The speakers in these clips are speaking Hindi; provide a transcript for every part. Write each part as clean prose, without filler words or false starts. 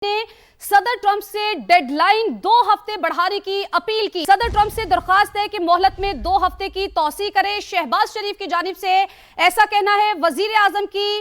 ने सदर ट्रंप से डेडलाइन 2 हफ्ते बढ़ाने की अपील की। सदर ट्रंप से दरखास्त है कि मोहलत में 2 हफ्ते की तौसी करें। शहबाज शरीफ की जानिब से ऐसा कहना है। वजीर आजम की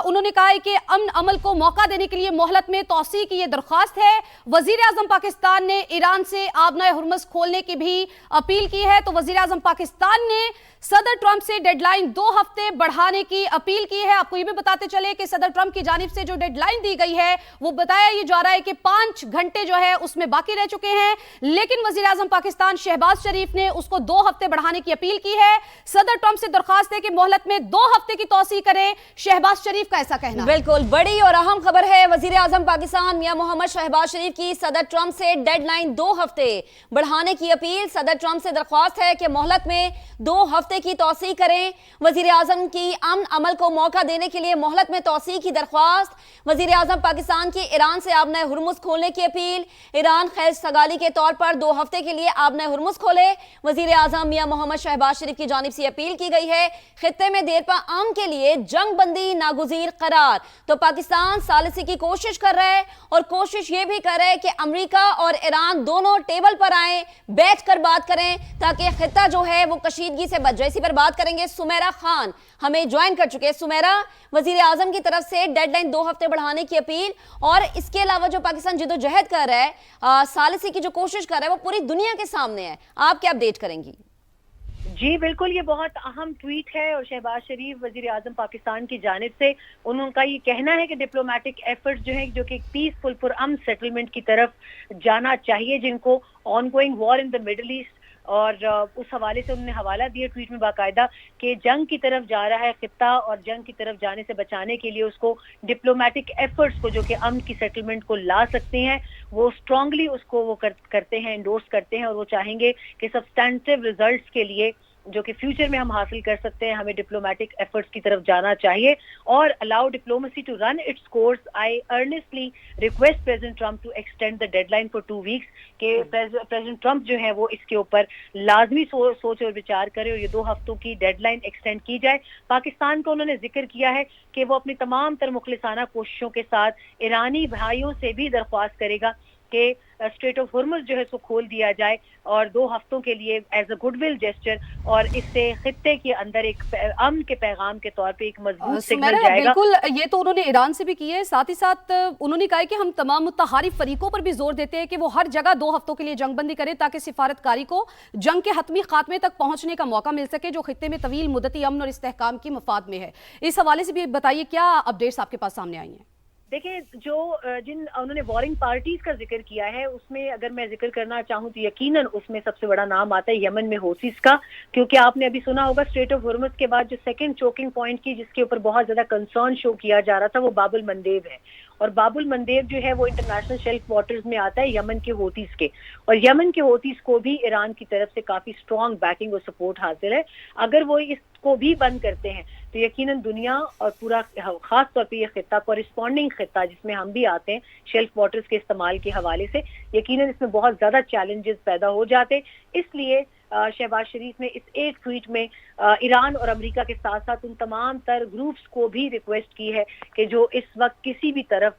उन्होंने कहा है कि अमन अमल को मौका देने के लिए मोहलत में तौसी की यह दरखास्त है। वजीर आजम पाकिस्तान ने ईरान से आबनाए हुर्मुज़ खोलने की भी अपील की है। तो वजीर आजम पाकिस्तान ने सदर ट्रंप से डेडलाइन 2 हफ्ते बढ़ाने की अपील की है। आपको यह भी बताते चले कि सदर ट्रंप की जानिब से जो डेडलाइन दी गई है वो बताया यह जा रहा है कि 5 घंटे जो है उसमें बाकी रह चुके हैं, लेकिन वजीर आजम पाकिस्तान शहबाज शरीफ ने उसको 2 हफ्ते बढ़ाने की अपील की है। सदर ट्रंप से दरखास्त है कि मोहलत में 2 हफ्ते की तौसी करें। शहबाज शरीफ का ऐसा कहना। बिल्कुल बड़ी और अहम खबर है। वजीर आजम पाकिस्तान मियां मोहम्मद शहबाज शरीफ की सदर ट्रंप से डेडलाइन 2 हफ्ते बढ़ाने की अपील। सदर ट्रंप से दरख्वास्त है कि मोहलत में 2 हफ्ते की तौसी करें। वजीर आजम की अमन अमल को मौका देने के लिए मोहलत में तौसी की दरख्वास्त। वजीर आजम पाकिस्तान की ईरान से आबनाए हुर्मुज़ खोलने की अपील। ईरान खैर सगाली के तौर पर 2 हफ्ते के लिए आबनाए हुर्मुज़ खोले। वजीर आजम मियां मोहम्मद शहबाज शरीफ की जानिब से अपील की गई है। खित्ते में देरपा अमन के लिए जंग बंदी नागुज़ीर करार। तो पाकिस्तान सालिसी की कोशिश कर रहा है और कोशिश ये भी कर रहा है कि अमेरिका और ईरान दोनों टेबल पर आए, बैठकर बात करें ताकि खित्ता जो है वो कशीदगी से बच जाए। इसी पर बात करेंगे। सुमेरा खान हमें ज्वाइन कर चुके हैं। सुमेरा, वजीर आजम की तरफ से डेडलाइन 2 हफ्ते बढ़ाने की अपील और इसके अलावा जो पाकिस्तान जिद्दोजहद कर रहा है, सालिसी की जो कोशिश कर रहा है वो पूरी दुनिया के सामने है। आप क्या अपडेट करेंगी? जी बिल्कुल, ये बहुत अहम ट्वीट है और शहबाज शरीफ वजीर आजम पाकिस्तान की जानिब से उनका ये कहना है कि डिप्लोमेटिक एफर्ट्स जो है जो कि पीसफुल पुरअमन सेटलमेंट की तरफ जाना चाहिए, जिनको ongoing war in the middle east, और उस हवाले से उन्होंने हवाला दिया ट्वीट में बाकायदा कि जंग की तरफ जा रहा है खित्ता और जंग की तरफ जाने से बचाने के लिए उसको डिप्लोमेटिक एफर्ट्स को जो कि अमन की सेटलमेंट को ला सकते हैं वो स्ट्रांगली उसको वो करते हैं, इंडोर्स करते हैं और वो चाहेंगे कि सब्सटेंटिव रिजल्ट्स के लिए जो कि फ्यूचर में हम हासिल कर सकते हैं हमें डिप्लोमेटिक एफर्ट्स की तरफ जाना चाहिए और allow diplomacy to run its course. I earnestly request President Trump to extend the deadline for 2 weeks के प्रेसिडेंट ट्रंप जो है वो इसके ऊपर लाजमी सोच और विचार करें और ये 2 हफ्तों की डेडलाइन एक्सटेंड की जाए। पाकिस्तान का उन्होंने जिक्र किया है कि वो अपनी तमाम तर मुखलिसाना कोशिशों के साथ ईरानी भाइयों से भी दरख्वास्त करेगा कि स्ट्रेट ऑफ हुर्मुज़ जो है उसको खोल दिया जाए और 2 हफ्तों के लिए एज अ गुडविल जेस्चर, और इससे खित्ते के अंदर एक अमन के पैगाम के तौर पे एक मजबूत सिग्नल जाएगा। बिल्कुल, ये तो उन्होंने ईरान से भी की है। साथ ही साथ उन्होंने कहा है कि हम तमाम मुत्तहारिफ फरीकों पर भी जोर देते हैं कि वो हर जगह 2 हफ्तों के लिए जंगबंदी करें ताकि सिफारतकारी को जंग के हतमी खात्मे तक पहुंचने का मौका मिल सके जो खित्ते में तवील मुद्दती अमन और इस्तेहकाम की मफाद में है। इस हवाले से भी बताइए क्या अपडेट्स आपके पास सामने आई हैं? देखिए, जिन उन्होंने वॉरिंग पार्टीज का जिक्र किया है उसमें अगर मैं जिक्र करना चाहूँ तो यकीनन उसमें सबसे बड़ा नाम आता है यमन में हौसीस का, क्योंकि आपने अभी सुना होगा स्ट्रेट ऑफ हुर्मुज़ के बाद जो सेकंड चोकिंग पॉइंट की जिसके ऊपर बहुत ज्यादा कंसर्न शो किया जा रहा था वो बाबुल मंदेब है और बाबुल मंदेब जो है वो इंटरनेशनल शेल्फ वाटर्स में आता है यमन के हौतीस के, और यमन के हौतीस को भी ईरान की तरफ से काफी स्ट्रॉन्ग बैकिंग और सपोर्ट हासिल है। अगर वो इसको भी बंद करते हैं तो यकीनन दुनिया और पूरा खास तौर पे ये खित्ता कॉरिस्पॉन्डिंग खित्ता जिसमें हम भी आते हैं शेल्फ वाटर्स के इस्तेमाल के हवाले से, यकीनन इसमें बहुत ज्यादा चैलेंजेस पैदा हो जाते। इसलिए शहबाज शरीफ ने इस एक ट्वीट में ईरान और अमेरिका के साथ साथ उन तमाम तर ग्रुप्स को भी रिक्वेस्ट की है कि जो इस वक्त किसी भी तरफ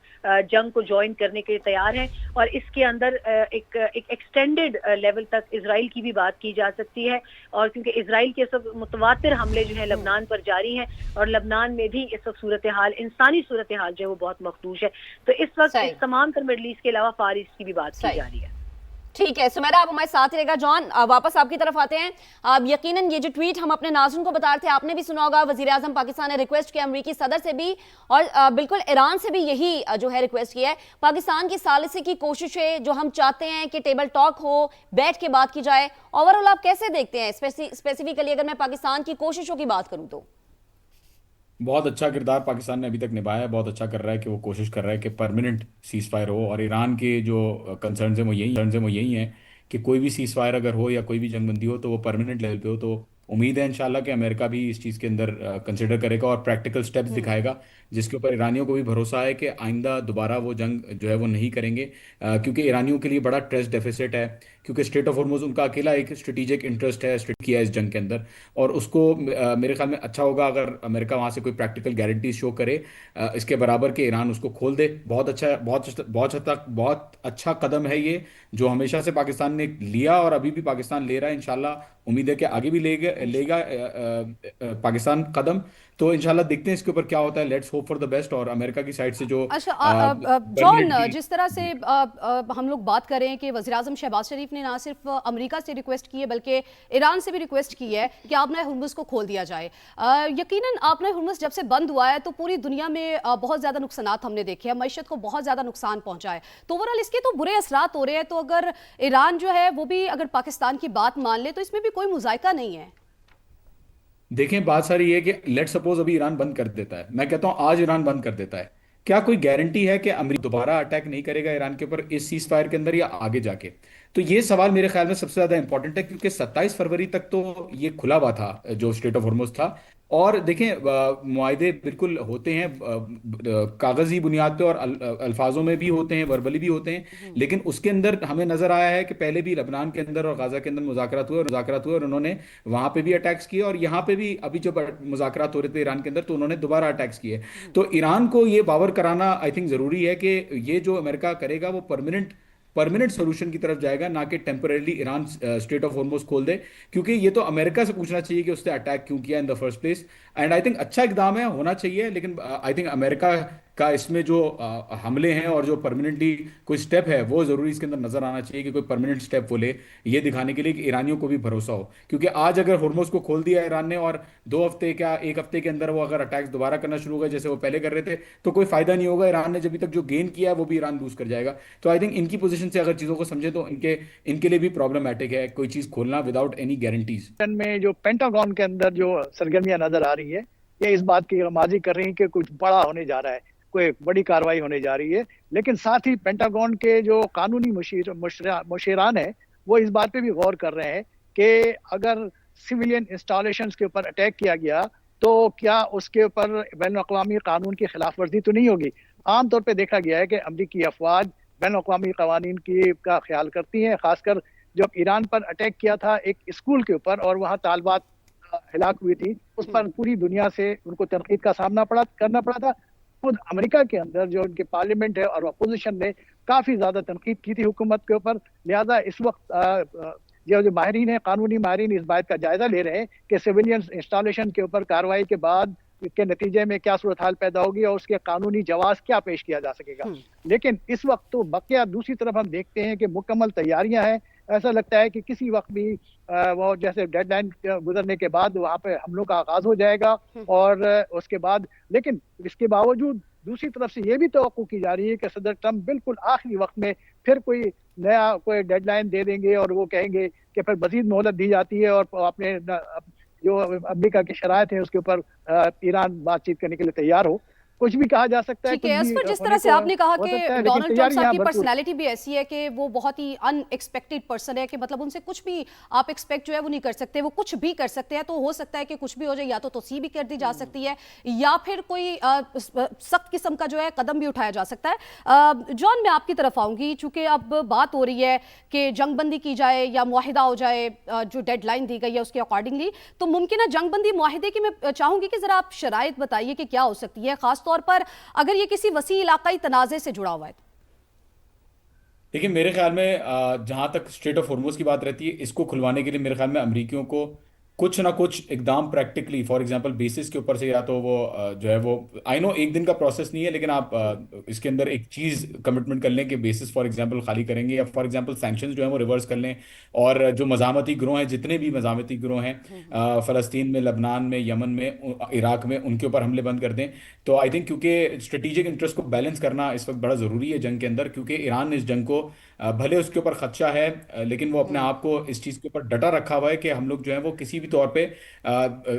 जंग को ज्वाइन करने के लिए तैयार हैं, और इसके अंदर एक एक्सटेंडेड लेवल तक इजराइल की भी बात की जा सकती है, और क्योंकि इजराइल के सब मुतवातिर हमले जो है लबनान पर जारी हैं और लबनान में भी इस वक्त सूरत हाल, इंसानी सूरत हाल जो है वो बहुत मखदूश है। तो इस वक्त इस तमाम तर मिडल ईस्ट के अलावा फार ईस्ट की भी बात की जा रही है। ठीक है सुमेरा, आप हमारे साथ रहेगा। जॉन, वापस आपकी तरफ आते हैं। अब यकीनन ये जो ट्वीट हम अपने नाज़रीन को बता रहे थे आपने भी सुना होगा, वजीर आजम पाकिस्तान ने रिक्वेस्ट किया अमरीकी सदर से भी और बिल्कुल ईरान से भी यही जो है रिक्वेस्ट किया है। पाकिस्तान की सालिसी की कोशिशें जो हम चाहते हैं कि टेबल टॉक हो, बैठ के बात की जाए, ओवरऑल आप कैसे देखते हैं? स्पेसिफिकली अगर मैं पाकिस्तान की कोशिशों की बात करूँ तो बहुत अच्छा किरदार पाकिस्तान ने अभी तक निभाया है। बहुत अच्छा कर रहा है कि वो कोशिश कर रहा है कि परमानेंट सीज फायर हो, और ईरान के जो कंसर्न है वो यही हैं कि कोई भी सीज फायर अगर हो या कोई भी जंगबंदी हो तो वो परमानेंट लेवल पे हो। तो उम्मीद है इंशाल्लाह कि अमेरिका भी इस चीज़ के अंदर कंसिडर करेगा और प्रैक्टिकल स्टेप्स दिखाएगा जिसके ऊपर ईरानियों को भी भरोसा है कि आइंदा दोबारा वो जंग जो है वो नहीं करेंगे, क्योंकि ईरानियों के लिए बड़ा ट्रस्ट डेफिसिट है क्योंकि स्ट्रेट ऑफ हॉर्मुज उनका अकेला एक स्ट्रेटेजिक इंटरेस्ट है किया है इस जंग के अंदर। और उसको मेरे ख्याल में अच्छा होगा अगर अमेरिका वहां से कोई प्रैक्टिकल गारंटी शो करे इसके बराबर के ईरान उसको खोल दे। बहुत अच्छा, बहुत हद तक बहुत अच्छा कदम है ये, जो हमेशा से पाकिस्तान ने लिया और अभी भी पाकिस्तान ले रहा है। इंशाल्लाह उम्मीद है कि आगे भी लेगा लेगा पाकिस्तान कदम। तो इंशाल्लाह देखते हैं इसके ऊपर क्या होता है। Let's hope for the best. और अमेरिका की साइड से जो अच्छा जॉन, permanently- जिस तरह से हम लोग बात कर रहे हैं कि वज़ीर आज़म शहबाज शरीफ ने ना सिर्फ अमेरिका से रिक्वेस्ट की है बल्कि ईरान से भी रिक्वेस्ट की है कि आपने हुर्मुज़ को खोल दिया जाए। यकीनन आपने हुर्मुज़ जब से बंद हुआ है तो पूरी दुनिया में बहुत ज़्यादा नुकसानात हमने देखे हैं, मईशत को बहुत ज़्यादा नुकसान पहुंचा है, तो ओवरऑल इसके तो बुरे असरात हो रहे हैं। तो अगर ईरान जो है वो भी अगर पाकिस्तान की बात मान ले तो इसमें भी कोई मुज़ायका नहीं है। देखें, बात सारी ये है कि लेट सपोज अभी ईरान बंद कर देता है, मैं कहता हूं आज ईरान बंद कर देता है, क्या कोई गारंटी है कि अमेरिका दोबारा अटैक नहीं करेगा ईरान के ऊपर इस सीज फायर के अंदर या आगे जाके? तो ये सवाल मेरे ख्याल में सबसे ज्यादा इंपॉर्टेंट है, क्योंकि 27 फरवरी तक तो ये खुला हुआ था जो स्ट्रेट ऑफ हॉर्मुज था। और देखें मुआहदे बिल्कुल होते हैं कागजी बुनियाद पे और अल्फाजों में भी होते हैं, वर्बली भी होते हैं, लेकिन उसके अंदर हमें नजर आया है कि पहले भी लबनान के अंदर और गाजा के अंदर मुज़ाकरात हुए और उन्होंने वहां पे भी अटैक्स किए, और यहाँ पे भी अभी जब मुज़ाकरात हो रहे थे ईरान के अंदर तो उन्होंने दोबारा अटैक्स किए। तो ईरान को ये बावर कराना आई थिंक जरूरी है कि ये जो अमेरिका करेगा वो परमानेंट सोल्यूशन की तरफ जाएगा, ना कि temporarily Iran straight of Hormuz खोल दे। क्योंकि ये तो अमेरिका से पूछना चाहिए कि उसने अटैक क्यों किया in the first place. And I think अच्छा इकदाम है, होना चाहिए, लेकिन आई थिंक अमेरिका का इसमें जो हमले हैं और जो परमानेंटली कोई स्टेप है वो जरूरी इसके अंदर नजर आना चाहिए कि कोई परमानेंट स्टेप वो ले, ये दिखाने के लिए कि ईरानियों को भी भरोसा हो। क्योंकि आज अगर हॉर्मुज को खोल दिया ईरान ने और 2 हफ्ते क्या 1 हफ्ते के अंदर वो अगर अटैक्स दोबारा करना शुरू हो गए जैसे वो पहले कर रहे थे, तो कोई फायदा नहीं होगा। ईरान ने जब तक जो गेन किया है वो भी ईरान लूज कर जाएगा। तो आई थिंक इनकी पोजीशन से अगर चीजों को समझे तो इनके इनके लिए भी प्रॉब्लमैटिक है कोई चीज खोलना विदाउट एनी गारंटीज। में जो पेंटागन के अंदर जो सरगर्मियां नजर आ रही है, ये इस बात की गमाजी कर रही है कि कुछ बड़ा होने जा रहा है, कोई बड़ी कार्रवाई होने जा रही है। लेकिन साथ ही पेंटागन के जो कानूनी मुशीरान है वो इस बात पे भी गौर कर रहे हैं कि अगर सिविलियन इंस्टॉलेशंस के ऊपर अटैक किया गया तो क्या उसके ऊपर बैनुल-अक़वामी कानून की खिलाफ वर्जी तो नहीं होगी। आमतौर पर देखा गया है कि अमरीकी अफवाज बैनुल-अक़वामी कवानीन का ख्याल करती हैं। खासकर जब ईरान पर अटैक किया था एक स्कूल के ऊपर और वहाँ तालिबात हिलाक हुई थी, उस पर पूरी दुनिया से उनको तनकीद का सामना करना पड़ा था। खुद अमेरिका के अंदर जो उनके पार्लियामेंट है और अपोजिशन ने काफ़ी ज़्यादा तनकीद की थी हुकूमत के ऊपर। लिहाजा इस वक्त जो माहिरीन है, कानूनी माहिरीन इस बात का जायजा ले रहे हैं कि सिविलियन इंस्टॉलेशन के ऊपर कार्रवाई के बाद के नतीजे में क्या सूरत हाल पैदा होगी और उसके कानूनी जवाब क्या पेश किया जा सकेगा। लेकिन इस वक्त तो बकिया दूसरी तरफ हम देखते हैं कि मुकम्मल तैयारियां हैं। ऐसा लगता है कि किसी वक्त भी वो जैसे डेडलाइन गुजरने के बाद वहाँ पे हमलों का आगाज हो जाएगा और उसके बाद, लेकिन इसके बावजूद दूसरी तरफ से ये भी तवक्को की जा रही है कि सदर ट्रंप बिल्कुल आखिरी वक्त में फिर कोई डेडलाइन दे देंगे और वो कहेंगे कि फिर मजीद मोहलत दी जाती है और अपने जो अमेरिका की शराइत है उसके ऊपर ईरान बातचीत करने के लिए तैयार हो। कुछ भी कहा जा सकता है। ठीक है, असफर, जिस तरह से आपने कहा कि डोनाल्ड ट्रंप साहब की पर्सनैलिटी भी ऐसी है कि वो बहुत ही अनएक्सपेक्टेड पर्सन है कि मतलब उनसे कुछ भी आप एक्सपेक्ट जो है वो नहीं कर सकते, वो कुछ भी कर सकते हैं। तो हो सकता है कि कुछ भी हो जाए, या तो तोसी भी कर दी जा सकती है या फिर कोई सख्त किस्म का जो है कदम भी उठाया जा सकता है। जॉन, मैं आपकी तरफ आऊंगी, चूंकि अब बात हो रही है कि जंगबंदी की जाए या मुआहिदा हो जाए जो डेडलाइन दी गई है उसके अकॉर्डिंगली, तो मुमकिन जंगबंदी मुआहिदे की मैं चाहूंगी कि जरा आप शराइत बताइए कि क्या हो सकती है, खासतौर पर अगर ये किसी वसी इलाकाई तनाज़े से जुड़ा हुआ है। देखिए, मेरे ख्याल में जहां तक स्ट्रेट ऑफ हॉर्मुज की बात रहती है, इसको खुलवाने के लिए मेरे ख्याल में अमरीकियों को कुछ ना कुछ इकदाम प्रैक्टिकली, फॉर एग्जांपल बेसिस के ऊपर से, या तो वो जो है वो आई नो एक दिन का प्रोसेस नहीं है, लेकिन आप इसके अंदर एक चीज़ कमिटमेंट कर लें कि बेसिस फॉर एग्जांपल खाली करेंगे, या फॉर एग्जांपल सैंक्शंस जो है वो रिवर्स कर लें। और जो मज़ामती गिरोह हैं, जितने भी मज़ामती गिरोह हैं फ़लस्तीन में, लबनान में, यमन में, इराक में, उनके ऊपर हमले बंद कर दें। तो आई थिंक क्योंकि स्ट्रेटेजिक इंटरेस्ट को बैलेंस करना इस वक्त बड़ा ज़रूरी है जंग के अंदर, क्योंकि ईरान इस जंग को भले उसके ऊपर खदशा है लेकिन वो अपने आप को इस चीज़ के ऊपर डटा रखा हुआ है कि हम लोग जो है वो किसी भी तौर पे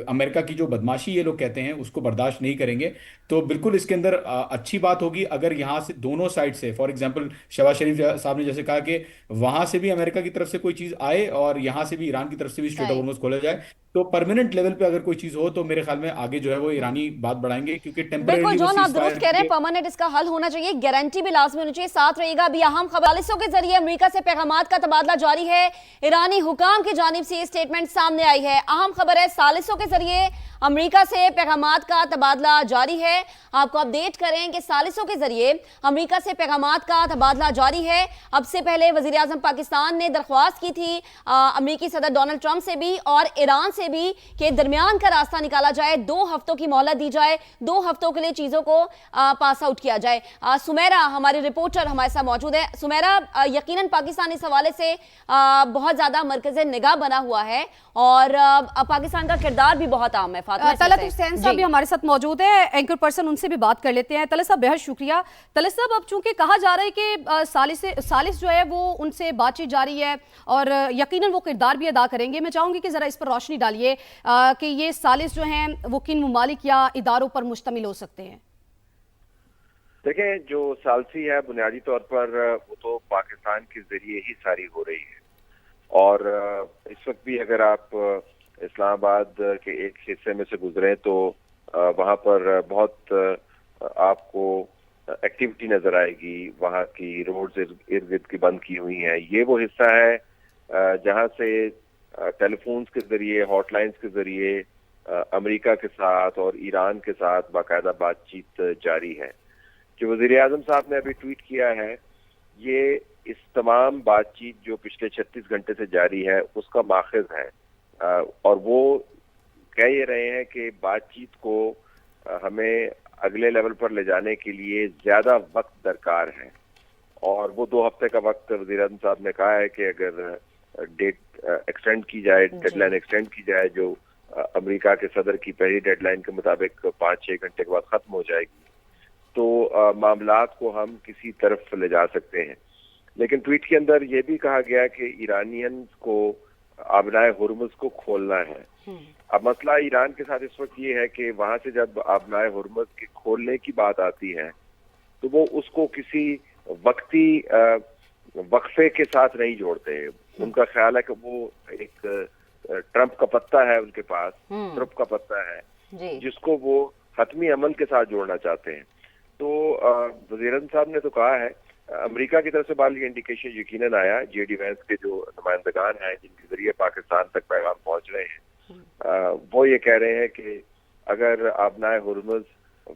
अमेरिका की जो बदमाशी ये लोग कहते हैं उसको बर्दाश्त नहीं करेंगे। तो बिल्कुल इसके अंदर अच्छी बात होगी अगर यहाँ से दोनों साइड से, फॉर एग्जांपल शहबाज शरीफ साहब ने जैसे कहा कि वहां से भी अमेरिका की तरफ से कोई चीज़ आए और यहाँ से भी ईरान की तरफ से भी स्ट्रेट ऑफ हॉर्मुज खोला जाए, तो परमानेंट लेवल पे अगर कोई चीज हो तो मेरे ख्याल में आगे जो है वो ईरानी बात बढ़ाएंगे, क्योंकि बिल्कुल टेम्परेरी वो जॉन, आप सीज दुरुस्त फायर कह रहे हैं, के परमानेंट इसका हल होना चाहिए, गारंटी भी लाजमी होनी चाहिए। साथ रहिएगा, अभी अहम खबर के जरिए अमेरिका से पैगामात का तबादला जारी है। ईरानी हुकाम की जानिब से ये स्टेटमेंट सामने आई है। अहम खबर है, सालिसों के जरिए अमेरिका से पैगामात का तबादला जारी है। आपको अपडेट करें कि सालिसों के जरिए अमेरिका से पैगामात का तबादला जारी है। अब से पहले वजीर आजम पाकिस्तान ने दरख्वास्त की थी अमेरिकी सदर डोनाल्ड ट्रंप से भी और ईरान से भी कि दरमियान का रास्ता निकाला जाए, 2 हफ्तों की मोहलत दी जाए, 2 हफ्तों के लिए चीजों को पास आउट किया जाए। सुमेरा हमारी रिपोर्टर हमारे साथ मौजूद है। सुमेरा, यकीनन पाकिस्तान इस हवाले से बहुत ज्यादा मरकज़े निगाह बना हुआ है और पाकिस्तान का किरदार भी बहुत आम है। तलत हुसैन साहब भी हमारे साथ मौजूद है, एंकर पर्सन, उनसे भी बात कर लेते हैं। तलत साहब बेहद शुक्रिया। तलत साहब, अब चूंकि कहा जा रहा है कि सालिस जो है वो उनसे बातचीत जारी है और यकीनन वो किरदार भी अदा करेंगे, मैं चाहूंगी कि जरा इस पर रोशनी डालिए कि ये सालिस जो हैं वो किन मुमालिक या इदारों पर मुश्तमिल हो सकते हैं। देखें, जो सालसी है बुनियादी तौर पर वो तो पाकिस्तान के जरिए ही सारी हो रही है और इस वक्त भी अगर आप इस्लामाबाद के एक हिस्से में से गुजरे तो वहाँ पर बहुत आपको एक्टिविटी नजर आएगी। वहाँ की रोड्स इर्द गिर्द की बंद की हुई हैं। ये वो हिस्सा है जहाँ से टेलीफोन्स के जरिए, हॉटलाइंस के जरिए अमेरिका के साथ और ईरान के साथ बाकायदा बातचीत जारी है। जो वजीर आजम साहब ने अभी ट्वीट किया है, ये इस तमाम बातचीत जो पिछले 36 घंटे से जारी है उसका माखज़ है और वो कह ये रहे हैं कि बातचीत को हमें अगले लेवल पर ले जाने के लिए ज्यादा वक्त दरकार है और वो 2 हफ्ते का वक्त वज़ीर आज़म साहब ने कहा है कि अगर डेट एक्सटेंड की जाए, डेडलाइन एक्सटेंड की जाए, जो अमेरिका के सदर की पहली डेडलाइन के मुताबिक 5-6 घंटे के बाद खत्म हो जाएगी, तो मामलात को हम किसी तरफ ले जा सकते हैं। लेकिन ट्वीट के अंदर ये भी कहा गया कि ईरानियंस को आबनाए हुर्मुज को खोलना है। अब मसला ईरान के साथ इस वक्त ये है कि वहां से जब आबनाए हुर्मुज के खोलने की बात आती है तो वो उसको किसी वक्ती वक्फे के साथ नहीं जोड़ते। उनका ख्याल है कि वो एक ट्रंप का पत्ता है उनके पास, ट्रंप का पत्ता है जिसको वो हतमी अमल के साथ जोड़ना चाहते हैं। तो वज़ीर आज़म साहब ने तो कहा है, अमेरिका की तरफ से बाल ये इंडिकेशन यकीनन आया, जेडी वैंस के जो नुमाइंदगान हैं जिनके जरिए पाकिस्तान तक पैगाम पहुंच रहे हैं, वो ये कह रहे हैं कि अगर आबनाए हुर्मुज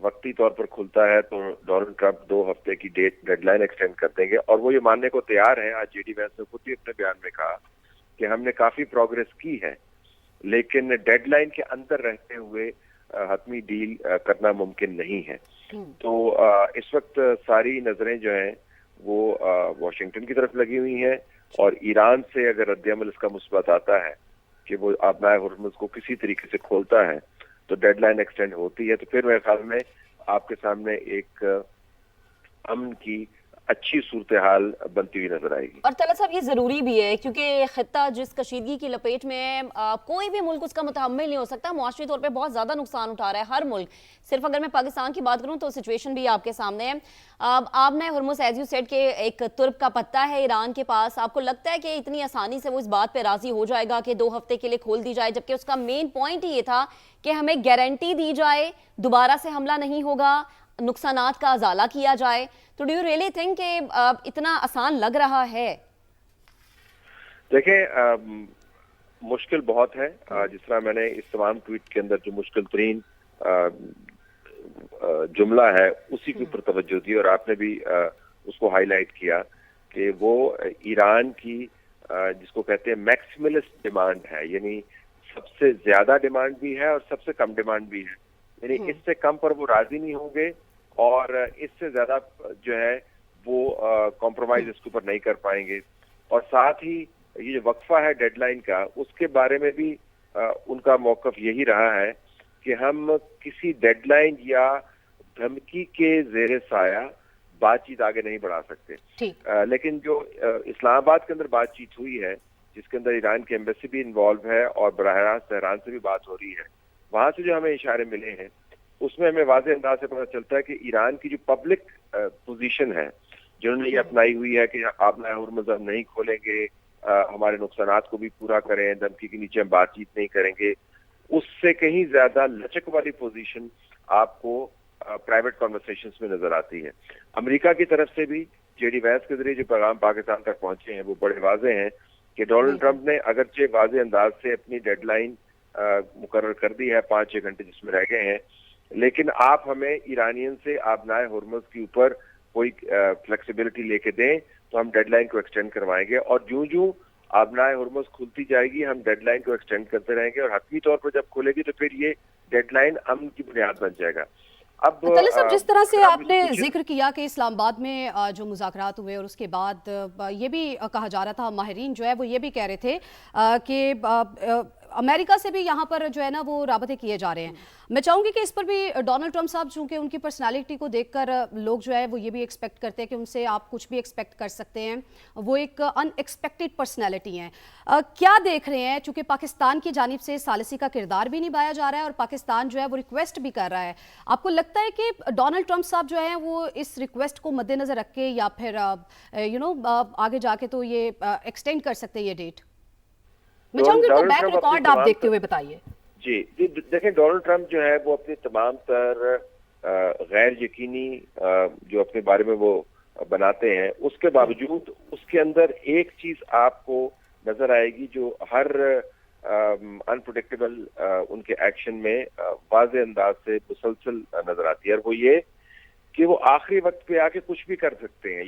वक्ती तौर पर खुलता है तो डोनाल्ड ट्रंप 2 हफ्ते की डेडलाइन एक्सटेंड कर देंगे और वो ये मानने को तैयार है। आज जेडी वैंस ने खुद भी अपने बयान में कहा कि हमने काफी प्रोग्रेस की है लेकिन डेडलाइन के अंदर रहते हुए हतमी डील करना मुमकिन नहीं है। तो इस वक्त सारी नजरें जो हैं वो वाशिंगटन की तरफ लगी हुई हैं और ईरान से अगर रद्द-ए-अमल इसका मुस्बत आता है कि वो आबनाए हुर्मुज को किसी तरीके से खोलता है तो डेडलाइन एक्सटेंड होती है, तो फिर मेरे ख्याल में आपके सामने एक अमन की अच्छी सूरत हाल बनती हुई नजर आएगी। और तलत साहब, ये जरूरी भी है क्योंकि खित्ता जिस कशीदगी की लपेट में है, कोई भी मुल्क उसका मुतहम्मिल नहीं हो सकता। मुआशरी तौर पे बहुत ज्यादा नुकसान उठा रहा है हर मुल्क। सिर्फ अगर मैं पाकिस्तान की बात करूं तो सिचुएशन भी आपके सामने है। आपने हुर्मुज एज यू सेड के एक तुर्क का पत्ता है ईरान के पास। आपको लगता है कि इतनी आसानी से वो इस बात पे राजी हो जाएगा कि 2 हफ्ते के लिए खोल दी जाए, जबकि उसका मेन पॉइंट ही ये था कि हमें गारंटी दी जाए दोबारा से हमला नहीं होगा, नुकसानात का अजाला किया जाए। तो डू यू रियली थिंक कि इतना आसान लग रहा है? देखें, मुश्किल बहुत है। जिस तरह मैंने इस तमाम ट्वीट के अंदर जो मुश्किल तरीन जुमला है उसी के ऊपर तवज्जो दी और आपने भी उसको हाईलाइट किया कि वो ईरान की जिसको कहते हैं मैक्सिमलिस्ट डिमांड है, यानी सबसे ज्यादा डिमांड भी है और सबसे कम डिमांड भी है। यानी इससे कम पर वो राजी नहीं होंगे और इससे ज्यादा जो है वो कॉम्प्रोमाइज इसके ऊपर नहीं कर पाएंगे। और साथ ही ये जो वक्फा है डेडलाइन का, उसके बारे में भी उनका मौकफ यही रहा है कि हम किसी डेडलाइन या धमकी के जेर साया बातचीत आगे नहीं बढ़ा सकते। लेकिन जो इस्लामाबाद के अंदर बातचीत हुई है जिसके अंदर ईरान की एम्बेसी भी इन्वॉल्व है और बराह रास्त तेहरान से भी बात हो रही है, वहां से जो हमें इशारे मिले हैं उसमें हमें वाज़ेह अंदाज से पता चलता है कि ईरान की जो पब्लिक पोजीशन है जिन्होंने ये अपनाई हुई है कि आबनाए हुर्मुज हम नहीं खोलेंगे, हमारे नुकसानात को भी पूरा करें, धमकी के नीचे हम बातचीत नहीं करेंगे, उससे कहीं ज्यादा लचक वाली पोजीशन आपको प्राइवेट कॉन्वर्सेशंस में नजर आती है। अमेरिका की तरफ से भी जेडी वैंस के जरिए जो पैगाम पाकिस्तान तक पहुंचे हैं वो बड़े वाजे हैं कि डोनाल्ड ट्रंप ने अगरचे वाजे अंदाज से अपनी डेडलाइन मुकर्रर कर दी है 5-6 घंटे जिसमें रह गए हैं, लेकिन आप हमें ईरानियन से आबनाए हुर्मुज़ के ऊपर कोई फ्लेक्सिबिलिटी लेके दें तो हम डेडलाइन को एक्सटेंड करवाएंगे, और यूं आबनाए हुर्मुज़ खुलती जाएगी हम डेडलाइन को एक्सटेंड करते रहेंगे, और हतमी तौर पर जब खुलेगी तो फिर ये डेडलाइन अमन की बुनियाद बन जाएगा। अब तलत साहब, जिस तरह से आपने जिक्र किया कि इस्लामाबाद में जो मुज़ाकरात हुए और उसके बाद ये भी कहा जा रहा था, माहिरीन जो है वो ये भी कह रहे थे कि अमेरिका से भी यहाँ पर जो है ना वो राबते किए जा रहे हैं। मैं चाहूँगी कि इस पर भी डोनाल्ड ट्रंप साहब, चूँकि उनकी पर्सनालिटी को देखकर लोग जो है वो ये भी एक्सपेक्ट करते हैं कि उनसे आप कुछ भी एक्सपेक्ट कर सकते हैं, वो एक अनएक्सपेक्टेड पर्सनालिटी हैं। क्या देख रहे हैं, चूँकि पाकिस्तान की जानिब से सालिसी का किरदार भी निभाया जा रहा है और पाकिस्तान जो है वो रिक्वेस्ट भी कर रहा है, आपको लगता है कि डोनाल्ड ट्रंप साहब जो है वो इस रिक्वेस्ट को मद्देनजर रख के या फिर आगे जाके तो ये एक्सटेंड कर सकते हैं ये डेट? मैं चाहूंगी तो बैक रिकॉर्ड आप देखते हुए बताइए। जी देखें, डोनाल्ड ट्रंप जो है वो अपनी तमाम तर गैर यकीनी जो अपने बारे में वो बनाते हैं, उसके बावजूद उसके अंदर एक चीज आपको नजर आएगी जो हर अनप्रेडिक्टेबल उनके एक्शन में वाज़े अंदाज से मुसलसल नजर आती है, और वो ये कि वो आखिरी वक्त पे आके कुछ भी कर सकते हैं।